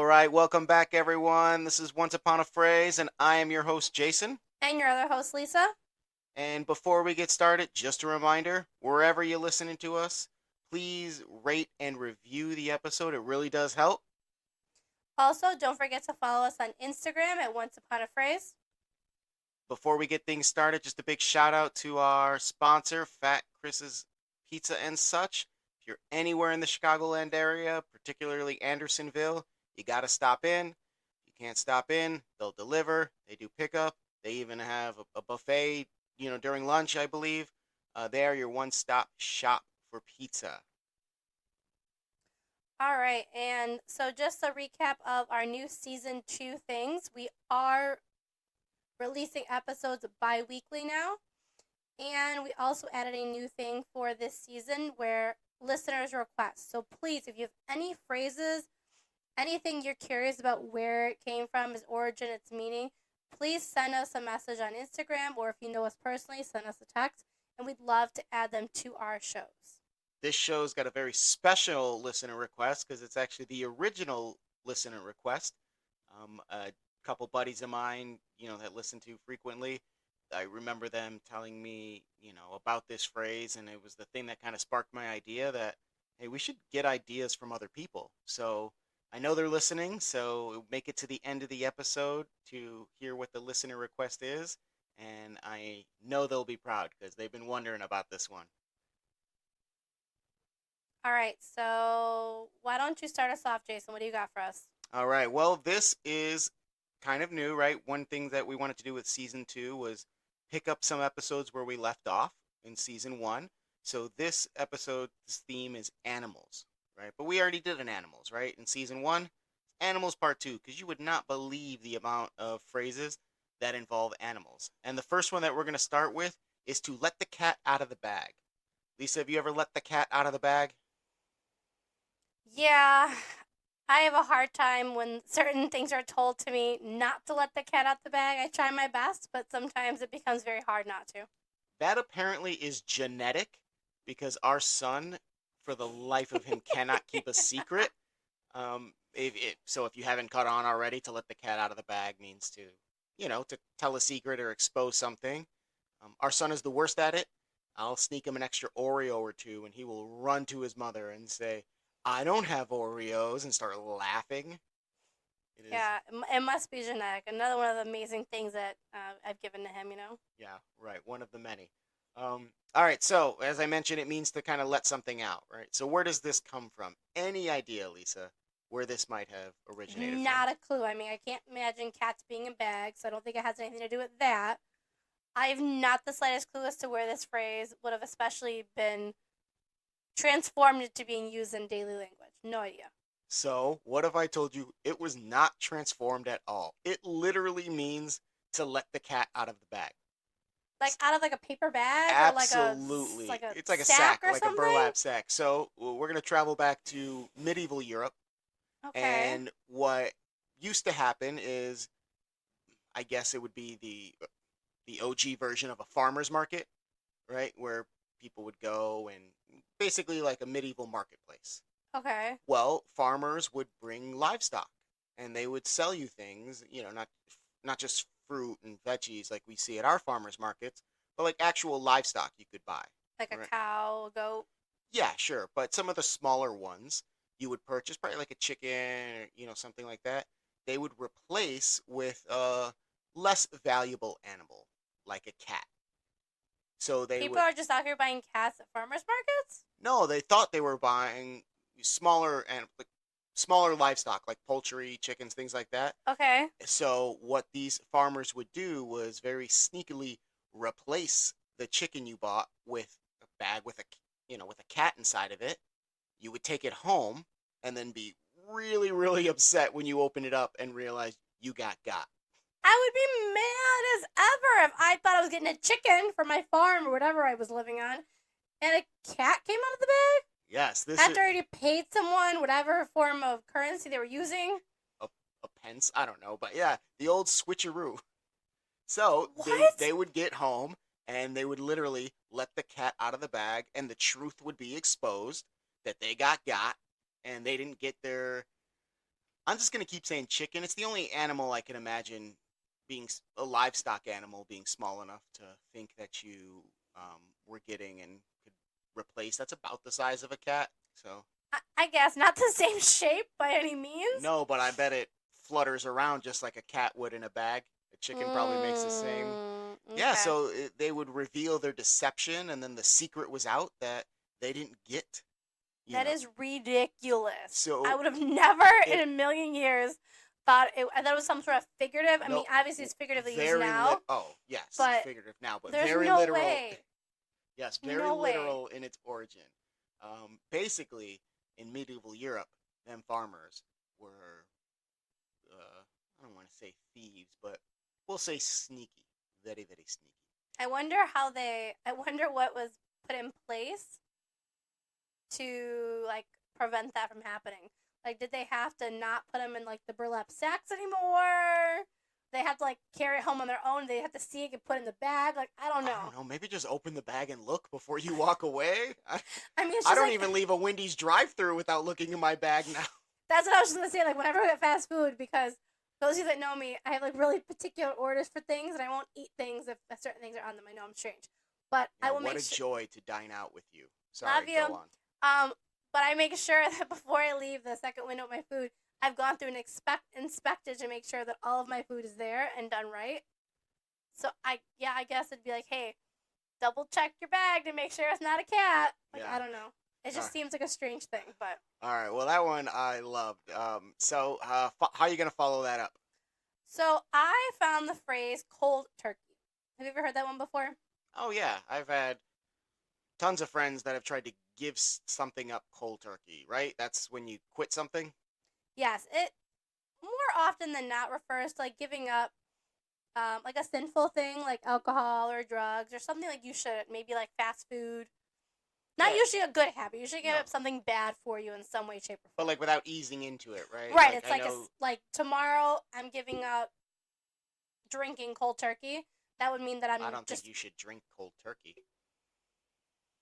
right, welcome back, everyone. This is Once Upon a Phrase, and I am your host, Jason. And your other host, Lisa. And before we get started, just a reminder wherever you're listening to us, please rate and review the episode. It really does help. Also, don't forget to follow us on Instagram at Once Upon a Phrase. Before we get things started, just a big shout out to our sponsor, Fat Chris's Pizza and Such. If you're anywhere in the Chicagoland area, particularly Andersonville, you got to stop in. If you can't stop in, they'll deliver. They do pickup. They even have a buffet, during lunch, I believe. They are your one-stop shop for pizza. All right, and so just a recap of our new season 2 things. We are releasing episodes bi weekly now, and we also added a new thing for this season where listeners request. So please, if you have any phrases, anything you're curious about where it came from, its origin, its meaning, please send us a message on Instagram, or if you know us personally, send us a text, and we'd love to add them to our shows. This show's got a very special listener request because it's actually the original listener request. A couple buddies of mine, that listen to frequently, I remember them telling me, about this phrase, and it was the thing that kind of sparked my idea that, hey, we should get ideas from other people. So I know they're listening, so make it to the end of the episode to hear what the listener request is, and I know they'll be proud because they've been wondering about this one. All right, so why don't you start us off, Jason? What do you got for us? All right. Well, this is kind of new, right? One thing that we wanted to do with season two was pick up some episodes where we left off in season one. So this episode's theme is animals, right? But we already did an animals, right? In season one, animals part two, because you would not believe the amount of phrases that involve animals. And the first one that we're going to start with is to let the cat out of the bag. Lisa, have you ever let the cat out of the bag? Yeah, I have a hard time when certain things are told to me not to let the cat out the bag. I try my best, but sometimes it becomes very hard not to. That apparently is genetic because our son, for the life of him, cannot keep a secret. So if you haven't caught on already, to let the cat out of the bag means to tell a secret or expose something. Our son is the worst at it. I'll sneak him an extra Oreo or two, and he will run to his mother and say, "I don't have Oreos," and start laughing. It is, Yeah, it must be genetic. Another one of the amazing things that I've given to him. yeah, right, one of the many. All right, so as I mentioned, it means to kind of let something out, right? So where does this come from? Any idea, Lisa, where this might have originated from? Not a clue. I mean, I can't imagine cats being in bags, so I don't think it has anything to do with that. I have not the slightest clue as to where this phrase would have especially been transformed into being used in daily language. No idea. So, what if I told you it was not transformed at all? It literally means to let the cat out of the bag. Like out of like a paper bag or Absolutely. like a It's like a sack sack, or like a something. burlap sack. So, we're going to travel back to medieval Europe. Okay. And what used to happen is, I guess it would be the OG version of a farmer's market, right? Where people would go and basically like a medieval marketplace. Okay. Well, farmers would bring livestock and they would sell you things, not just fruit and veggies like we see at our farmers markets, but like actual livestock you could buy. Like a Right? cow, a goat. Yeah, sure, but some of the smaller ones you would purchase, probably like a chicken or something like that. They would replace with a less valuable animal like a cat. So they People would are just out here buying cats at farmers markets? no, they thought they were buying smaller and like smaller livestock like poultry, chickens, things like that. Okay. So what these farmers would do was very sneakily replace the chicken you bought with a bag with a cat inside of it. You would take it home and then be really really upset when you open it up and realize you got. I would be mad as ever if I thought I was getting a chicken for my farm or whatever I was living on, and a cat came out of the bag Yes, this is after I already paid someone whatever form of currency they were using. a, a pence, I don't know, but yeah, the old switcheroo. So they What? would get home and they would literally let the cat out of the bag, and the truth would be exposed that they got, and they didn't get their I'm just gonna keep saying chicken. It's the only animal I can imagine being a livestock animal being small enough to think that you were getting and could replace. That's about the size of a cat. So I guess not the same shape by any means. no, but I bet it flutters around just like a cat would in a bag. A chicken probably makes the same. Yeah, Okay. so they would reveal their deception, and then the secret was out that they didn't get. You That know, is ridiculous. I so would have never in it a million years I thought it was some sort of figurative. I mean, no obviously it's figuratively used very now, oh yes, but figurative now, but there's very no literal. way. Yes, very No way. literal in its origin. Basically, in medieval Europe, them farmers were, I don't want to say thieves, but we'll say sneaky. Very, very sneaky. I wonder what was put in place to like prevent that from happening. Like, did they have to not put them in like the burlap sacks anymore? They have to like carry it home on their own. They have to see it get put in the bag. Like, I don't I know. don't know. Maybe just open the bag and look before you walk away. I mean, it's I just don't like even leave a Wendy's drive-through without looking in my bag now. that's what I was just gonna say. Like, whenever I get fast food, because those of you that know me, I have like really particular orders for things, and I won't eat things if certain things are on them. I know I'm strange, but I Yeah, will what make a sure. joy to dine out with you. Love Sorry, you. go on. But I make sure that before I leave the second window of my food, I've gone through and inspected to make sure that all of my food is there and done right. So I guess it'd be like, hey, double check your bag to make sure it's not a cat. Like, Yeah. I don't know. It just seems like a strange thing, but All right. Well, that one I loved. So how are you gonna follow that up? so I found the phrase cold turkey. Have you ever heard that one before? Oh yeah, I've had tons of friends that have tried to give something up cold turkey. Right? That's when you quit something. Yes, it more often than not refers to like giving up like a sinful thing like alcohol or drugs or something like you should maybe like fast food. Not Yeah. usually a good habit. You should give No. up something bad for you in some way, shape, or But form. like without easing into it, right? Right. Like It's I like know. like tomorrow I'm giving up drinking cold turkey. That would mean that I I'm don't think just you should drink cold turkey.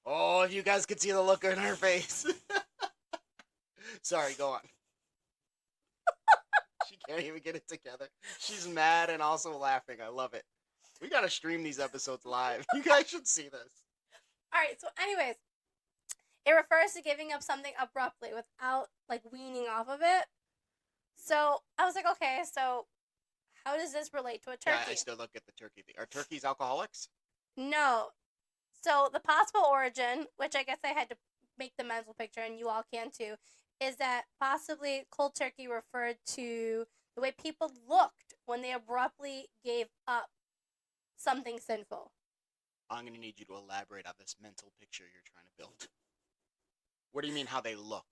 Oh, if you guys could see the look on her face. Sorry, go on. She can't even get it together. She's mad and also laughing. I love it. We gotta stream these episodes live. You guys should see this. all right. So, anyways, it refers to giving up something abruptly without like weaning off of it. So I was like, okay, so how does this relate to a Yeah, turkey? I still look at the turkey thing. Are turkeys alcoholics? No. So the possible origin, which I guess I had to make the mental picture, and you all can too, is that possibly cold turkey referred to the way people looked when they abruptly gave up something sinful. I'm gonna need you to elaborate on this mental picture you're trying to build. What do you mean how they looked?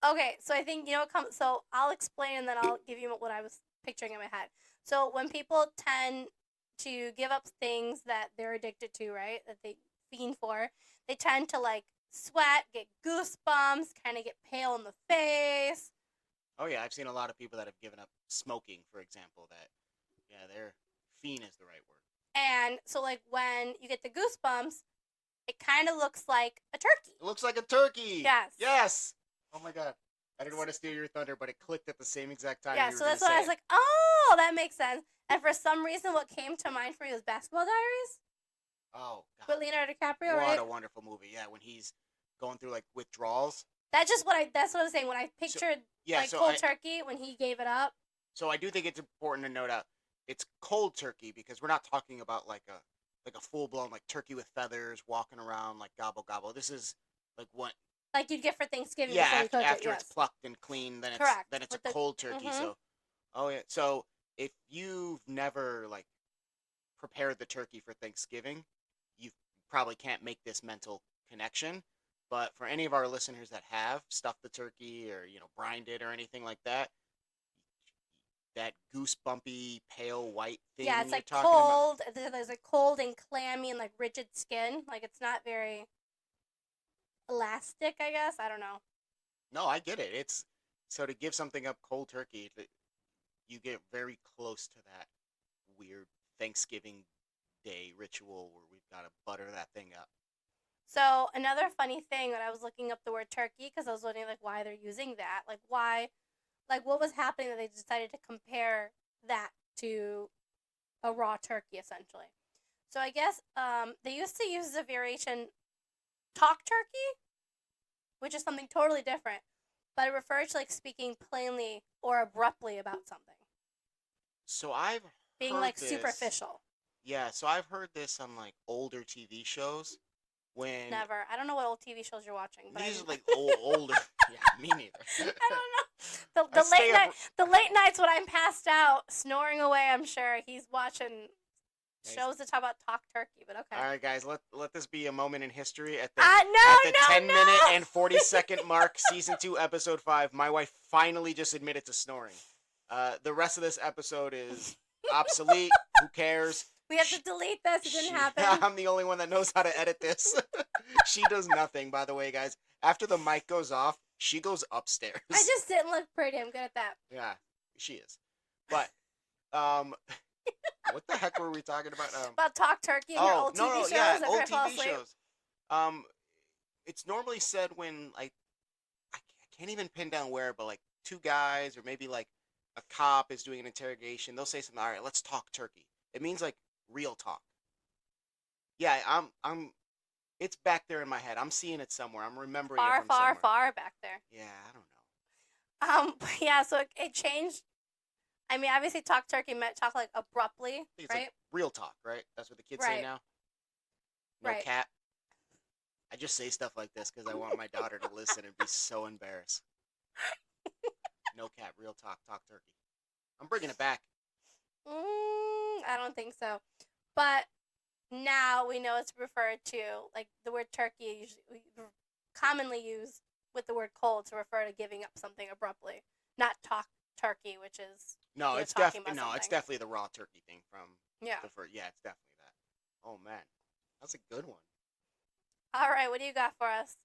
Okay, so I think So I'll explain, and then I'll give you what I was picturing in my head. So when people tend to give up things that they're addicted to, right, that they fiend for, they tend to like sweat, get goosebumps, kind of get pale in the face. Oh yeah, I've seen a lot of people that have given up smoking, for example. That yeah, their fiend is the right word. And so, like, when you get the goosebumps, it kind of looks like a turkey. It looks like a turkey. Yes. Yes. Oh my god. I didn't want to steal your thunder, but it clicked at the same exact time. Yeah, you were so gonna that's why say I was it. like, oh, that makes sense. And for some reason, what came to mind for me was Basketball Diaries Oh with god, Leonardo DiCaprio, what right? a wonderful movie. Yeah, when he's going through like withdrawals. That's what I was saying. When I pictured Yeah, like so cold turkey when he gave it up. I do think it's important to note out it's cold turkey because we're not talking about like a full blown like turkey with feathers walking around like gobble gobble. This is like what Like you'd get for Thanksgiving yeah, before you after, cook after it. it's Yes. plucked and clean, then Correct. it's a With the cold turkey. Mhm. So oh yeah, so if you've never like prepared the turkey for Thanksgiving, you probably can't make this mental connection. But for any of our listeners that have stuffed the turkey or brined it or anything like that, that goosebumpy pale white thing Yeah, it's you're like talking about. cold. There's like cold and clammy and like rigid skin. Like it's not very elastic, I guess. I don't know. No, I get it. It's so to give something up cold turkey, you get very close to that weird Thanksgiving Day ritual where we've got to butter that thing up. So another funny thing when I was looking up the word turkey because I was wondering like why they're using that, like why, like what was happening that they decided to compare that to a raw turkey essentially. So I guess they used to use the variation talk turkey, which is something totally different, but it refers to like speaking plainly or abruptly about something, So I've being heard like this. superficial. Yeah, so I've heard this on like older TV shows when Never. I don't know what old TV shows you're watching, but these I are like older. Yeah, me neither. I don't know. I stay up. The late nights when I'm passed out, snoring away, I'm sure he's watching Nice. shows that talk about talk turkey, but okay. All right, guys, let this be a moment in history at No, the no, 10 no! minute and 40-second mark, season 2, episode 5. My wife finally just admitted to snoring. The rest of this episode is obsolete. Who cares? We have to delete this. It didn't happen. I'm the only one that knows how to edit this. She does nothing, by the way, guys. After the mic goes off, she goes upstairs. I just didn't look pretty. I'm good at that. Yeah, she is. But, what the heck were we talking about? About talk turkey and your old TV shows. Yeah, after old I fall TV asleep. shows. It's normally said when like I can't even pin down where, but like two guys or maybe like a cop is doing an interrogation. They'll say something. All right, let's talk turkey. It means like real talk. Yeah, I'm. It's back there in my head. I'm seeing it somewhere. I'm remembering it from somewhere. Far back there. Yeah, I don't know. Yeah. So it changed. I mean, obviously, talk turkey meant talk like abruptly, I think it's right? like real talk, right? That's what the kids say Right. now. No Right. cat. I just say stuff like this because I want my daughter to listen and be so embarrassed. No cat, real talk, talk turkey. I'm bringing it back. I don't think so. But now we know it's referred to, like the word turkey usually we commonly use with the word cold to refer to giving up something abruptly, not talk turkey, which is No, You're it's talking definitely about it's something. definitely the raw turkey thing from yeah. the first. Yeah, it's definitely that. Oh man, that's a good one. All right, what do you got for us?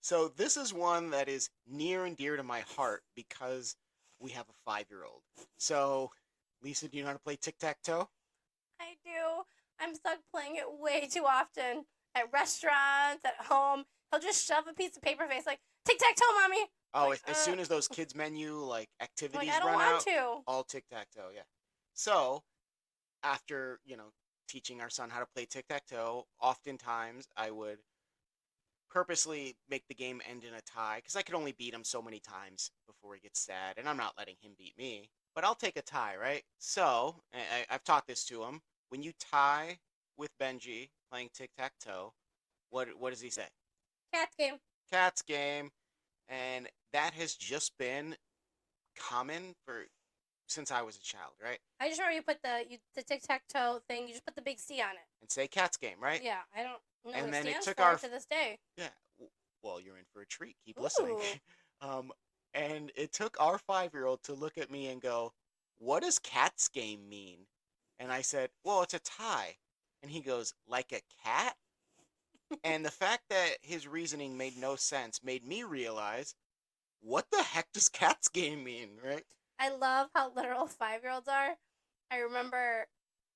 So this is one that is near and dear to my heart because we have a 5-year-old. So, Lisa, do you know how to play tic-tac-toe? I do. I'm stuck playing it way too often at restaurants, at home. He'll just shove a piece of paper face like tic tac toe, mommy. Oh, Like, as soon as those kids menu like activities Like I don't run want out, to. all tic-tac-toe, yeah. So, after, teaching our son how to play tic-tac-toe, oftentimes I would purposely make the game end in a tie because I could only beat him so many times before he gets sad, and I'm not letting him beat me. But I'll take a tie, right? So, I've taught this to him. When you tie with Benji playing tic-tac-toe, what does he say? Cat game. Cat's game. And that has just been common since I was a child, right? I just remember you put the tic tac toe thing. You just put the big C on it. And say cat's game, right? Yeah, I don't know And what then it it stands took for our- to this day. Yeah. Well, you're in for a treat. Keep listening. Ooh. And it took our 5-year-old to look at me and go, "What does cat's game mean?" And I said, "Well, it's a tie." And he goes, "Like a cat?" And the fact that his reasoning made no sense made me realize, what the heck does cat's game mean, right? I love how literal 5-year-olds are. I remember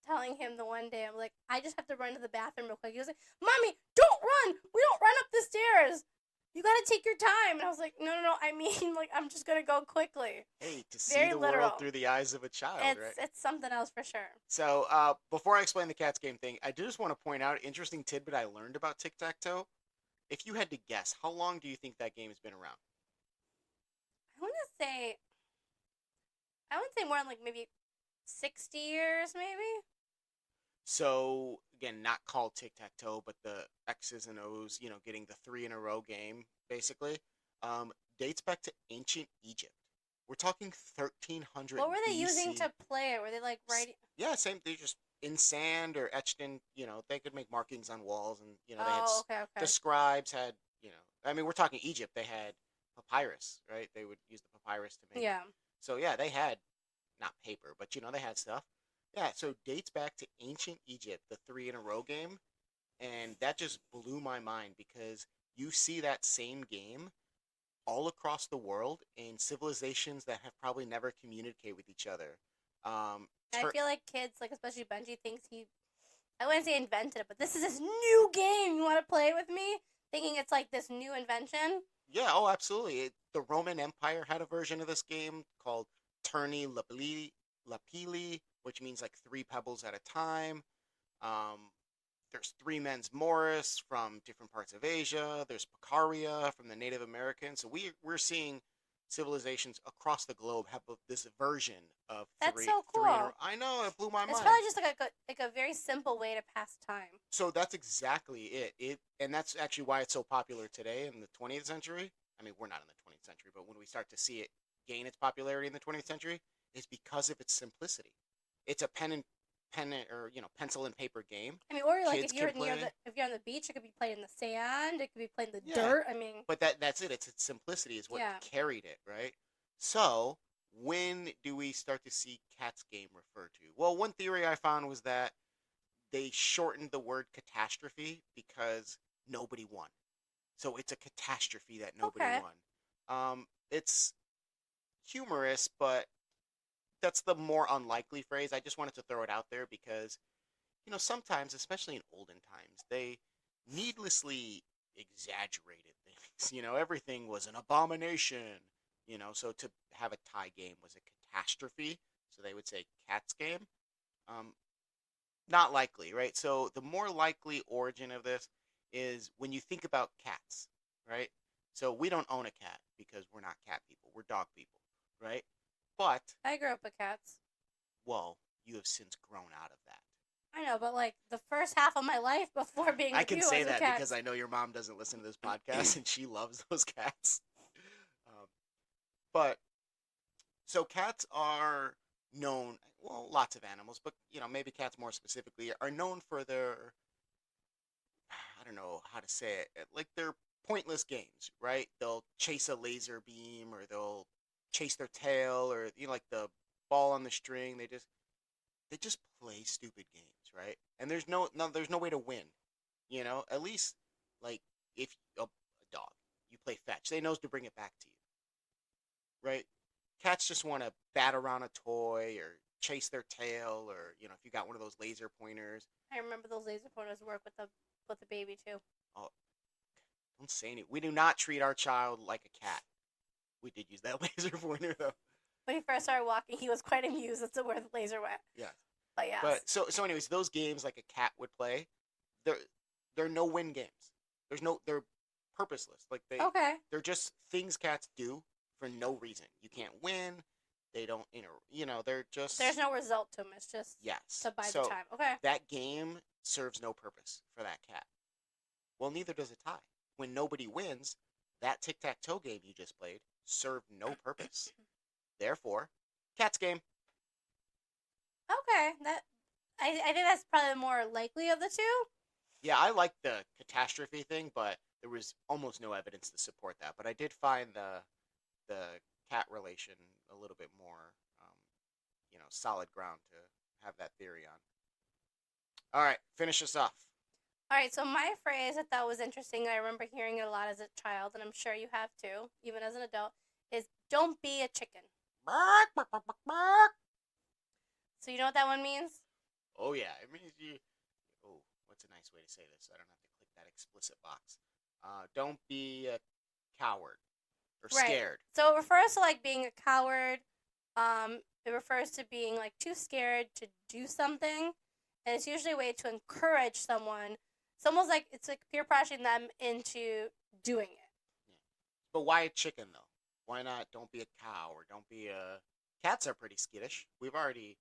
telling him the one day, I'm like, I just have to run to the bathroom real quick. He was like, "Mommy, don't run! We don't run up the stairs! You gotta take your time." And I was like, no, I mean, like, I'm just gonna go quickly. Hey, to see Very the literal. world through the eyes of a child, right? It's something else for sure. So, before I explain the cat's game thing, I do just want to point out an interesting tidbit I learned about tic-tac-toe. If you had to guess, how long do you think that game has been around? I wouldn't say more than like maybe 60 years, maybe. So, again, not called tic-tac-toe, but the X's and O's, getting the 3 in a row game, basically, dates back to ancient Egypt. We're talking 1300 What were they BC. using to play it? Were they like writing? Yeah, same. They're just in sand or etched in, they could make markings on walls, and, they had Oh, okay. the scribes had, I mean, we're talking Egypt. They had papyrus, right? They would use the papyrus to make. Yeah. So yeah, they had not paper, but they had stuff. Yeah, so dates back to ancient Egypt, the 3 in a row game, and that just blew my mind because you see that same game all across the world in civilizations that have probably never communicated with each other. I feel like kids, like especially Benji, thinks I wouldn't say invented it, but this is his new game. You want to play with me? thinking it's like this new invention. Yeah, oh, absolutely. The Roman Empire had a version of this game called Turni Lapili, which means like three pebbles at a time. Um, there's Three Men's Morris from different parts of Asia. There's Picaria from the Native Americans. So we're seeing civilizations across the globe have this version of That's three so three in a row. cool. I know, it blew my It's mind. probably just like a very simple way to pass time. So that's exactly it. And that's actually why it's so popular today in the 20th century. I mean, we're not in the 20th century, but when we start to see it gain its popularity in the 20th century, is because of its simplicity. It's a or pencil and paper game. I mean, or like Kids can play. if you're on the beach, it could be played in the sand. It could be played in the Yeah, dirt. I mean, but that's it. It's its simplicity is what yeah. carried it, right? So when do we start to see Cat's game referred to? Well, one theory I found was that they shortened the word catastrophe because nobody won. So it's a catastrophe that nobody Okay. won. It's humorous, but that's the more unlikely phrase. I just wanted to throw it out there because, sometimes, especially in olden times, they needlessly exaggerated things. Everything was an abomination. So to have a tie game was a catastrophe. So they would say Cat's game. Um, Not likely, right? So the more likely origin of this is when you think about cats, right? So we don't own a cat because we're not cat people. We're dog people, right? But, I grew up with cats. well, you have since grown out of that. I know, but like the first half of my life before being I with can you, say was with that cats. because I know your mom doesn't listen to this podcast and she loves those cats. Um, but so cats are known, well, lots of animals, but maybe cats more specifically are known for their, I don't know how to say it, like they're pointless games, right? They'll chase a laser beam or they'll chase their tail or like the ball on the string. They just play stupid games, right? And there's no way to win. At least like if a dog, you play fetch, they knows to bring it back to you, right? Cats just want to bat around a toy or chase their tail or if you got one of those laser pointers. I remember those laser pointers work with the baby too. Oh, don't say anything. We do not treat our child like a cat. We did use that laser pointer though. When he first started walking, he was quite amused as to where the laser went. Yeah. But yes. But so anyways, those games like a cat would play, they're they're no win games. They're purposeless. Like Okay. they're just things cats do for no reason. You can't win. They don't they're just There's no result to them. It's just yes. to buy So the time. Okay. that game serves no purpose for that cat. Well, neither does a tie. When nobody wins, that tic-tac-toe game you just played served no purpose. Therefore, cat's game. Okay. I think that's probably the more likely of the two. Yeah, I like the catastrophe thing, but there was almost no evidence to support that. But I did find the cat relation a little bit more, solid ground to have that theory on. All right, finish us off. All right. So my phrase I thought was interesting. I remember hearing it a lot as a child, and I'm sure you have too, even as an adult. Is "Don't be a chicken." So you know what that one means? Oh yeah, it means you. Oh, what's a nice way to say this? So I don't have to click that explicit box. Don't be a coward or Right. scared. So it refers to like being a coward. It refers to being like too scared to do something, and it's usually a way to encourage someone. It's almost like it's like peer pressuring them into doing it. Yeah. But why a chicken though? Why not? Don't be a cow or don't be a. Cats are pretty skittish. We've already,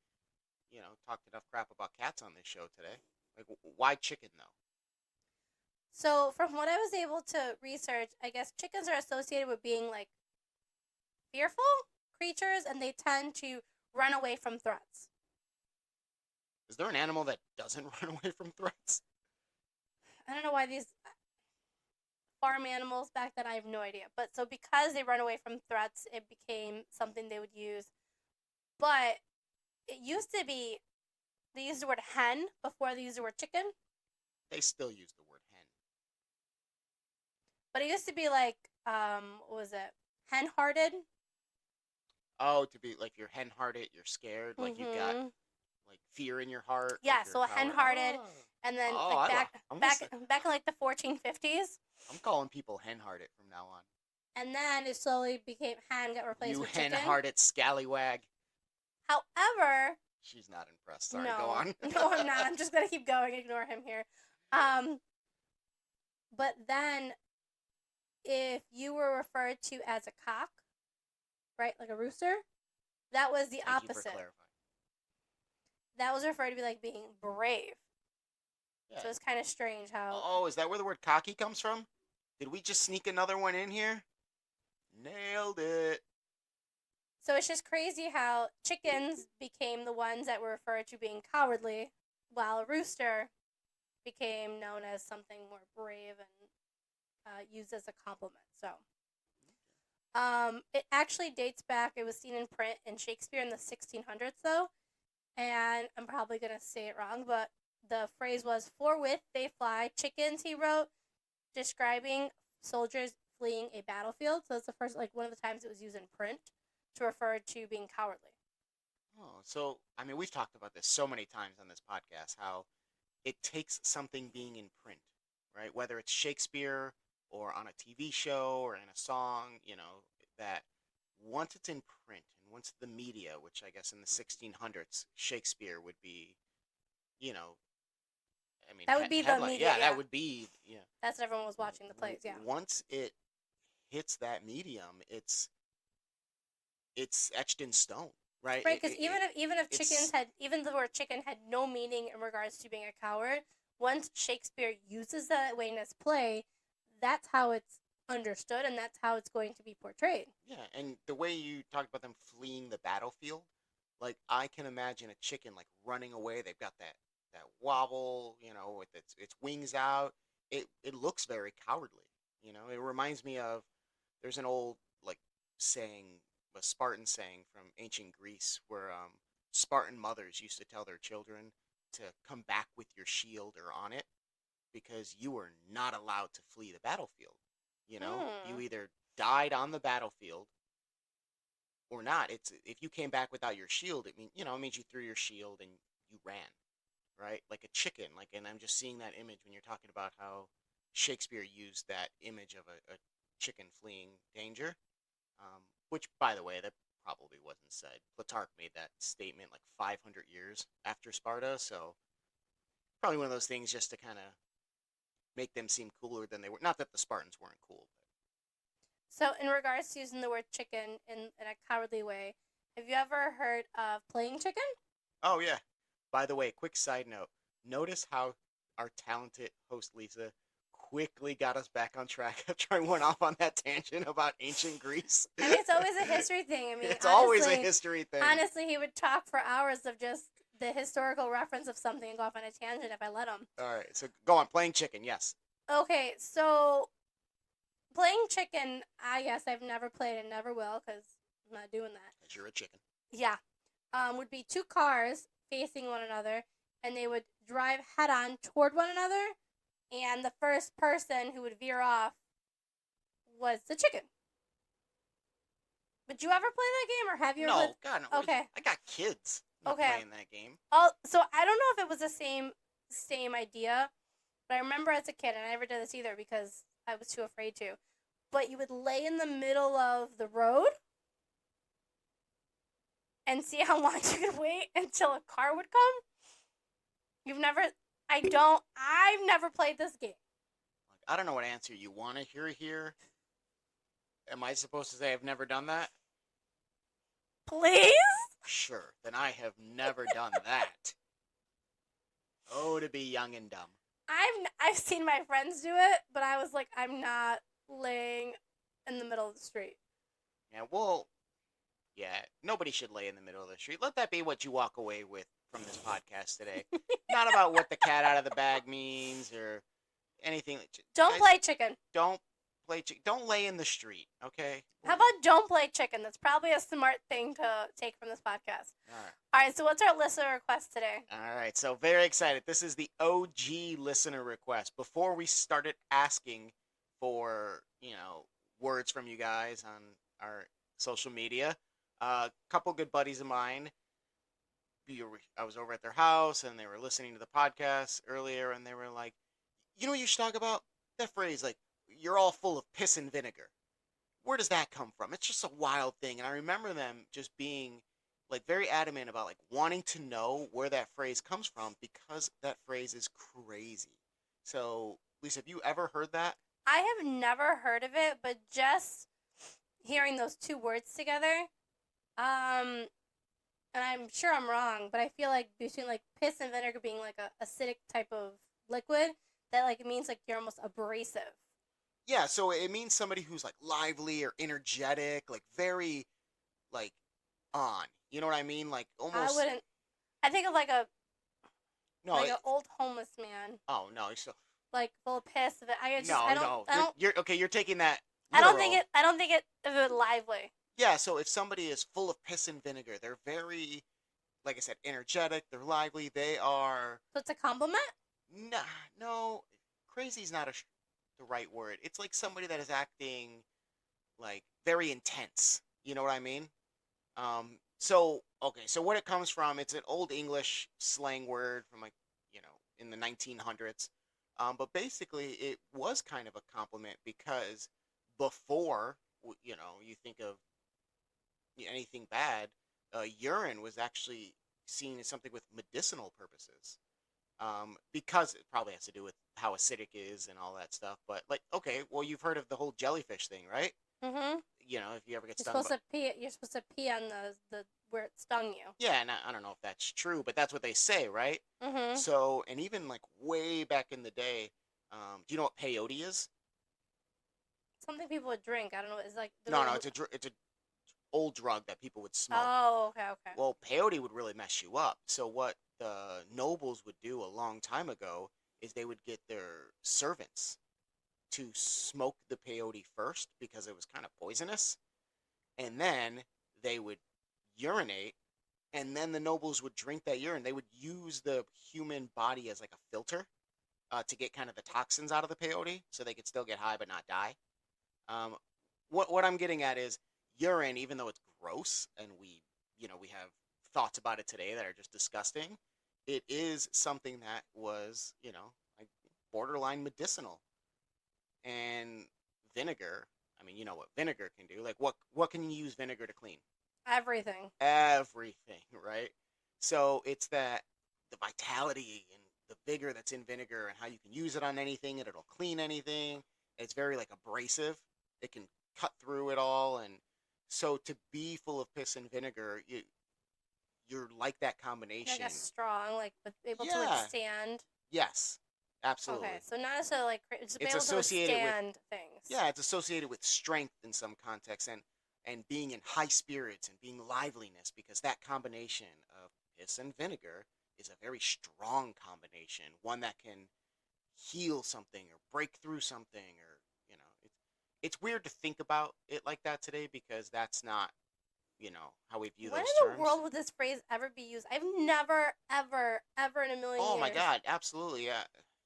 talked enough crap about cats on this show today. Like, why chicken though? So from what I was able to research, I guess chickens are associated with being like fearful creatures, and they tend to run away from threats. Is there an animal that doesn't run away from threats? I don't know why these farm animals back then, I have no idea. But so because they run away from threats, it became something they would use. But it used to be, they used the word hen before they used the word chicken. They still use the word hen. But it used to be like, what was it? Hen-hearted. Oh, to be like you're hen-hearted, you're scared, like you got Mhm. like fear in your heart. Yeah, like you're so a coward. hen-hearted. Oh. And then Oh, like I'm back listening. back in like the 1450s, I'm calling people hen-hearted from now on. And then it slowly became hen got replaced You with chicken. hen-hearted scallywag. However, She's not impressed. Sorry, no, go on. no, I'm not. I'm just gonna keep going. Ignore him here. But then, if you were referred to as a cock, right, like a rooster, that was the Thank you for opposite. clarifying. That was referred to be like being brave. Yeah. So it's kind of strange how. Oh, is that where the word cocky comes from? Did we just sneak another one in here? Nailed it. So it's just crazy how chickens became the ones that were referred to being cowardly, while a rooster became known as something more brave and used as a compliment. So, it actually dates back. It was seen in print in Shakespeare in the 1600s, though, and I'm probably gonna say it wrong, but the phrase was "Forthwith they fly, chickens." He wrote, describing soldiers fleeing a battlefield. So that's the first, like, one of the times it was used in print to refer to being cowardly. Oh, so I mean, we've talked about this so many times on this podcast. How it takes something being in print, right? Whether it's Shakespeare or on a TV show or in a song, that once it's in print and once the media, which I guess in the 1600s, Shakespeare would be, you know, I mean, That would be the headline. media, Yeah, yeah. that would be, yeah. That's what everyone was watching the plays, yeah. Once it hits that medium, it's etched in stone, right? Right, because even if it's- chickens had, even the word chicken had no meaning in regards to being a coward, once Shakespeare uses that way in his play, that's how it's understood and that's how it's going to be portrayed. Yeah, and the way you talked about them fleeing the battlefield, like I can imagine a chicken like running away. They've got that wobble, with its wings out. It looks very cowardly. It reminds me of there's an old like saying, a Spartan saying from ancient Greece, where Spartan mothers used to tell their children to come back with your shield or on it because you were not allowed to flee the battlefield. You either died on the battlefield or not. It's if you came back without your shield, it means you threw your shield and you ran, right? Like a chicken. Like, and I'm just seeing that image when you're talking about how Shakespeare used that image of a chicken fleeing danger. Which, by the way, that probably wasn't said. Plutarch made that statement like 500 years after Sparta, so probably one of those things just to kind of make them seem cooler than they were. Not that the Spartans weren't cool. So, in regards to using the word chicken in a cowardly way, have you ever heard of playing chicken? Oh, yeah. By the way, quick side note. Notice how our talented host, Lisa, quickly got us back on track after I went off on that tangent about ancient Greece. I mean, it's always a history thing. I mean, it's always a history thing. Honestly, he would talk for hours of just the historical reference of something and go off on a tangent if I let him. All right, so go on. Playing chicken, yes. Okay, so playing chicken, I guess I've never played and never will because I'm not doing that. Because you're a chicken. Yeah. Would be two cars facing one another, and they would drive head on toward one another, and the first person who would veer off was the chicken. Would you ever play that game, or have you ever No, played? God, no. Okay. I got kids not Okay. playing that game. So I don't know if it was the same idea, but I remember as a kid, and I never did this either because I was too afraid to. But you would lay in the middle of the road and see how long you could wait until a car would come. I've never played this game. I don't know what answer you want to hear here. Am I supposed to say I've never done that? Please? Sure, then I have never done that. Oh, to be young and dumb. I've seen my friends do it, but I was like, I'm not laying in the middle of the street. Yeah, nobody should lay in the middle of the street. Let that be what you walk away with from this podcast today. Not about what the cat out of the bag means or anything. Don't Guys, play chicken. Don't play chicken. Don't lay in the street, okay? How about don't play chicken? That's probably a smart thing to take from this podcast. All right. All right, so what's our listener request today? All right, so very excited. This is the OG listener request. Before we started asking for, words from you guys on our social media, a couple good buddies of mine, I was over at their house and they were listening to the podcast earlier and they were like, you know what you should talk about? That phrase, like, you're all full of piss and vinegar. Where does that come from? It's just a wild thing. And I remember them just being like very adamant about like wanting to know where that phrase comes from because that phrase is crazy. So, Lisa, have you ever heard that? I have never heard of it, but just hearing those two words together, um, and I'm sure I'm wrong, but I feel like between like piss and vinegar being like a acidic type of liquid, that like it means like you're almost abrasive. Yeah, so it means somebody who's like lively or energetic, like very like on. You know what I mean? Like I almost wouldn't. I think of no. like an old homeless man, Oh no, so like full of piss. But I just no, no. You're okay. You're taking that I don't think literal. it. I don't think it of it lively. Yeah, so if somebody is full of piss and vinegar, they're very, like I said, energetic. They're lively. They are So it's a compliment. nah, no, crazy is not the right word. It's like somebody that is acting like very intense. You know what I mean? So okay, so what it comes from, it's an old English slang word from like, in the 1900s. But basically it was kind of a compliment because before, you think of anything bad, urine was actually seen as something with medicinal purposes. Because it probably has to do with how acidic it is and all that stuff. But like, okay, well, you've heard of the whole jellyfish thing, right? Mm-hmm. If you ever get You're stung supposed by, to pee. You're supposed to pee on the where it stung you. yeah, and I don't know if that's true, but that's what they say, right? Mm-hmm. So, and even like way back in the day, do you know what peyote is? Something people would drink. I don't know. It's like No, no, it's a old drug that people would smoke. Oh, okay, okay. Well, peyote would really mess you up. So what the nobles would do a long time ago is they would get their servants to smoke the peyote first because it was kind of poisonous, and then they would urinate, and then the nobles would drink that urine. They would use the human body as like a filter to get kind of the toxins out of the peyote, so they could still get high but not die. Um, what I'm getting at is urine, even though it's gross, and we have thoughts about it today that are just disgusting. It is something that was like borderline medicinal. And vinegar, I mean, you know what vinegar can do. Like what can you use vinegar to clean? Everything. Everything, right? So it's that the vitality and the vigor that's in vinegar and how you can use it on anything and it'll clean anything. It's very like abrasive. It can cut through it all, and so to be full of piss and vinegar, you're like that Like combination. a strong, like able to Yeah. withstand. Yes. Absolutely. Okay, so not necessarily like just be It's able to associated with withstand things. Yeah, it's associated with strength in some contexts, and being in high spirits and being liveliness, because that combination of piss and vinegar is a very strong combination, one that can heal something or break through something, or it's weird to think about it like that today because that's not how we view When those in the world terms. would this phrase ever be used? I've never, ever, ever in a million Oh years. my God, absolutely, yeah.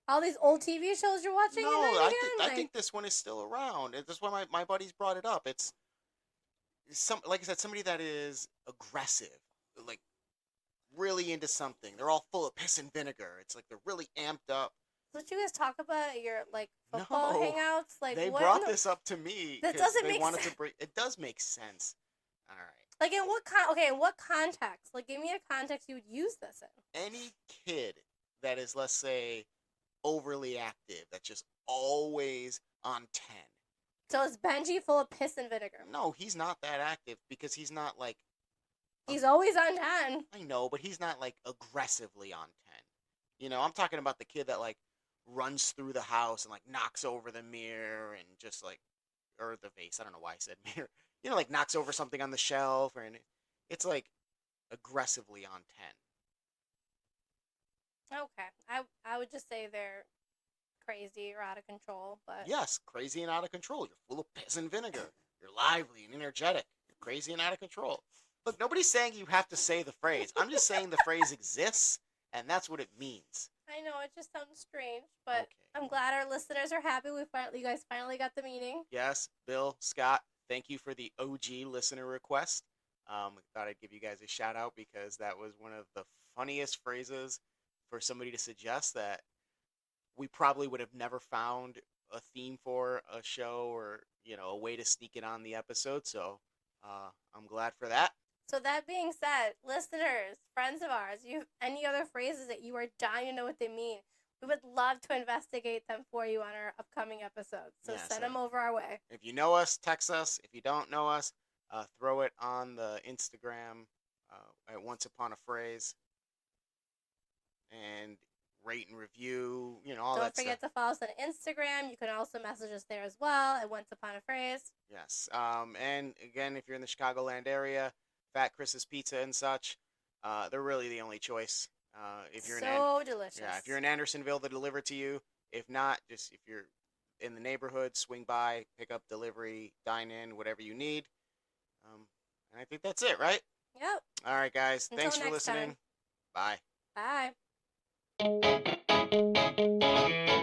All these old TV shows you're watching No, at night I again? think this one is still around. That's why my buddies brought it up. It's like I said, somebody that is aggressive, like really into something. They're all full of piss and vinegar. It's like they're really amped up. What you guys talk about at your like football No, hangouts? Like they what? brought this up to me That because doesn't they make wanted sense. to bring. It does make sense. All right. Like in what Okay, in what context? Like give me a context you would use this in. Any kid that is, let's say, overly active, that's just always on 10. So it's Benji full of piss and vinegar. No, he's not that active because he's not like. He's always on 10. I know, but he's not like aggressively on 10. I'm talking about the kid that like runs through the house and like knocks over the mirror and just like, or the vase. I don't know why I said mirror. Like knocks over something on the shelf, and it's like aggressively on 10. Okay. I would just say they're crazy or out of control, but Yes, crazy and out of control. You're full of piss and vinegar. You're lively and energetic. You're crazy and out of control. Look, nobody's saying you have to say the phrase. I'm just saying the phrase exists, and that's what it means. I know it just sounds strange, but Okay. I'm glad our listeners are happy. You guys finally got the meeting. Yes, Bill, Scott, thank you for the OG listener request. Thought I'd give you guys a shout out because that was one of the funniest phrases for somebody to suggest that we probably would have never found a theme for a show, or a way to sneak it on the episode. So I'm glad for that. So that being said, listeners, friends of ours, you have any other phrases that you are dying to know what they mean? We would love to investigate them for you on our upcoming episodes. So Yeah, send so them over our way. if you know us, text us. If you don't know us, throw it on the Instagram at Once Upon a Phrase, and rate and review, all Don't that forget stuff. to follow us on Instagram. You can also message us there as well at Once Upon a Phrase. Yes. And again, if you're in the Chicagoland area, Fat Chris's Pizza and such, they're really the only choice. If you're delicious. Yeah, if you're in Andersonville, they'll deliver to you. If not, just if you're in the neighborhood, swing by, pick up, delivery, dine in, whatever you need. And I think that's it, right? Yep. All right, guys. Until Thanks for next listening. time. Bye. Bye.